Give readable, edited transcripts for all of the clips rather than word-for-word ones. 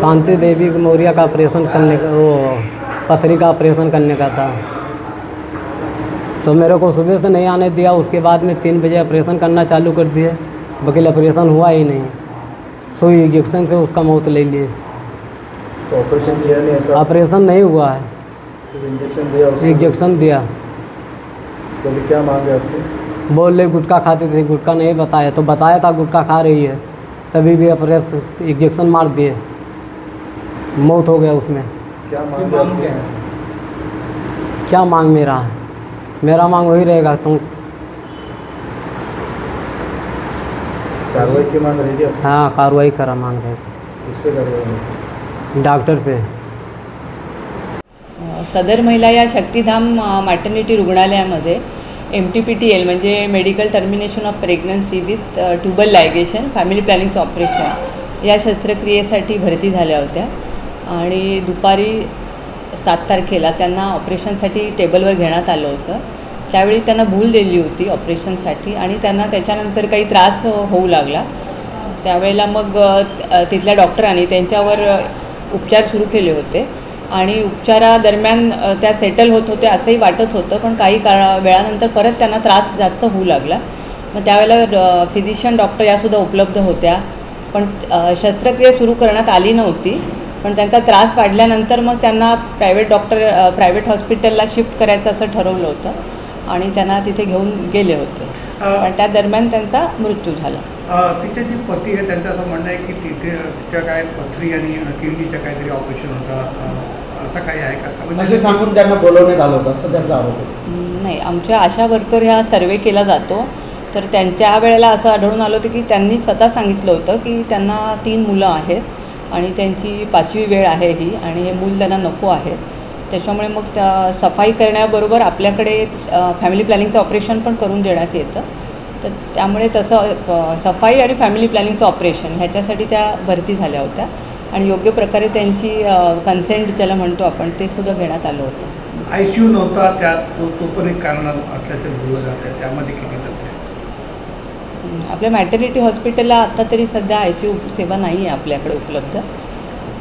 शांति देवी मौर्य का ऑपरेशन करने का, वो पथरी का ऑपरेशन करने का था। तो मेरे को सुबह से नहीं आने दिया, उसके बाद में 3 बजे ऑपरेशन करना चालू कर दिए। वकील ऑपरेशन हुआ ही नहीं, सुई इंजेक्शन से उसका मौत ले लिए। तो ऑपरेशन किया नहीं ऐसा? ऑपरेशन नहीं हुआ है, इंजेक्शन दिया? इंजेक्शन दिया। तो अभी क्या मांग है आपकी? बोल रहे गुटखा खाती थी, गुटखा नहीं बताया, तो बताया था गुटखा खा रही है, तभी भी ऑपरेशन इंजेक्शन मार दिए, मौत हो गया उसमें। क्या मांग है? क्या मांग मेरा मांग वही रहेगा। तुम कार्रवाई की मांग रहेगी? हाँ, कार्रवाई करा मांग रहे। किस पे कार्रवाई? डॉक्टर पे। सदर महिला या शक्तिधाम मॅटर्निटी रुग्णालयामध्ये MTPTL म्हणजे medical termination of pregnancy with tubal ligation family प्लॅनिंगचं ऑपरेशन या शस्त्रक्रियेसाठी भरती झाल्या होत्या आणि दुपारी 7 तारखेला त्यांना ऑपरेशनसाठी टेबलवर घेण्यात आलं होतं। त्यावेळी त्यांना भूल दिली होती ऑपरेशनसाठी आणि त्यांना त्याच्यानंतर काही त्रास होऊ लागला। त्यावेळेला मग तिथल्या डॉक्टरांनी त्यांच्यावर उपचार सुरू केले होते आणि उपचारादरम्यान त्या सेटल होत होते असंही वाटत होतं, पण काही वेळानंतर परत त्यांना त्रास जास्त होऊ लागला। मग त्यावेळेला फिजिशियन डॉक्टर यासुद्धा उपलब्ध होत्या, पण शस्त्रक्रिया सुरू करण्यात आली नव्हती। पण त्यांचा त्रास वाढल्यानंतर मग त्यांना प्रायव्हेट हॉस्पिटलला शिफ्ट करायचं असं ठरवलं होतं आणि त्यांना तिथे घेऊन गेले होते, पण त्या दरम्यान त्यांचा मृत्यू झाला। तिचे जे पती आहे त्यांचं असं म्हणणं आहे की तिच्या काय पथरी आणि किडनीचं काहीतरी ऑपरेशन होतं, असं काही आहे का? असे सांगून त्यांना बोलवण्यात आलं होतं असं त्यांचा आरोप आहे? नाही, आमच्या आशा वर्कर ह्या सर्वे केला जातो, तर त्यांच्या वेळेला असं आढळून आलं होतं की त्यांनी स्वतः सांगितलं होतं की त्यांना 3 मुलं आहेत आणि त्यांची 5वी वेळ आहे ही, आणि हे मूल त्यांना नको आहे। त्याच्यामुळे मग त्या सफाई करण्याबरोबर आपल्याकडे फॅमिली प्लॅनिंगचं ऑपरेशन पण करून देण्यात येतं। तर त्यामुळे तसं सफाई आणि फॅमिली प्लॅनिंगचं ऑपरेशन ह्याच्यासाठी त्या भरती झाल्या होत्या आणि योग्य प्रकारे त्यांची कन्सेंट ज्याला म्हणतो आपण ते सुद्धा घेण्यात आलं होतं। ICU नव्हता त्यात, तो पण एक कारण असल्याचं बोललं जातं आहे, त्यामध्ये किती तथ्य आहे? आपल्या मॅटर्निटी हॉस्पिटलला आता तरी सध्या ICU सेवा नाही आहे आपल्याकडे उपलब्ध।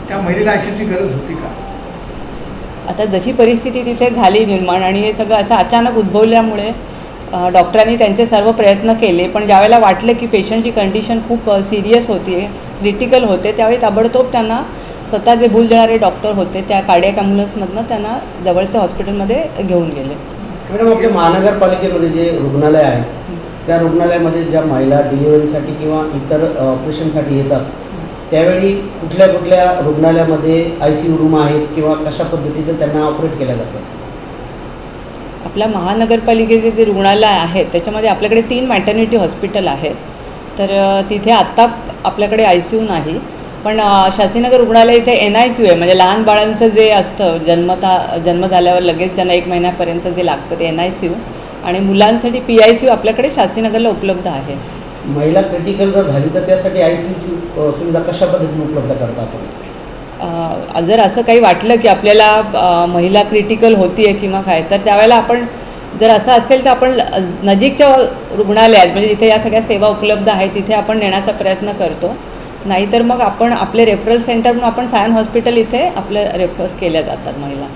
त्या महिलेला ICUची गरज होती का? आता जशी परिस्थिती तिथे झाली निर्माण आणि हे सगळं असं अचानक उद्भवल्यामुळे डॉक्टरांनी त्यांचे सर्व प्रयत्न केले, पण ज्यावेळेला वाटलं की पेशंटची कंडिशन खूप सिरियस होती, क्रिटिकल होते, त्यावेळी ताबडतोब त्यांना स्वतः जे भूल देणारे डॉक्टर होते त्या कार्डियक ॲम्ब्युलन्समधनं त्यांना जवळच्या हॉस्पिटलमध्ये घेऊन गेले। मॅडम, आपल्या महानगरपालिकेमध्ये जे रुग्णालय आहे त्या रुग्णालयामध्ये ज्या महिला डिलिव्हरीसाठी किंवा इतर ऑपरेशनसाठी येतात त्यावेळी कुठल्या कुठल्या रुग्णालयामध्ये ICU रूम आहेत किंवा कशा पद्धतीने त्यांना ऑपरेट केल्या जातं? आपल्या महानगरपालिकेचे जे रुग्णालय आहेत त्याच्यामध्ये आपल्याकडे 3 मॅटर्निटी हॉस्पिटल आहेत, तर तिथे आत्ता आपल्याकडे ICU नाही, पण शास्त्रीनगर रुग्णालय इथे NICU आहे, म्हणजे लहान बाळांचं जे असतं जन्म झाल्यावर लगेच त्यांना 1 महिन्यापर्यंत जे लागतं ते NICU, आणि मुलांसाठी PICU आपल्याकडे शास्त्रीनगरला उपलब्ध आहे। महिला क्रिटिकल जर झाली तर त्यासाठी ICUची सुविधा कशा पद्धतीने उपलब्ध करता आपण? जर असं काही वाटलं की आपल्याला महिला क्रिटिकल होती आहे किंवा काय, तर त्यावेळेला आपण जर असं असेल तर आपण नजीकच्या रुग्णालयात म्हणजे जिथे या सगळ्या सेवा उपलब्ध आहेत तिथे आपण नेण्याचा प्रयत्न करतो, नाहीतर मग आपण आपले रेफरल सेंटरमधून आपण सायन हॉस्पिटल इथे आपल्या रेफर केल्या जातात महिला।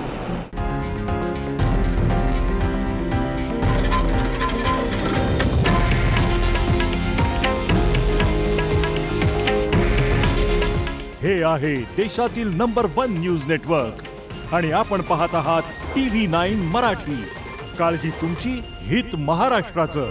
हे आहे देशातील नंबर 1 न्यूज नेटवर्क आणि आपण पाहत आहात TV9 मराठी। काळजी तुमची, हित महाराष्ट्राचं।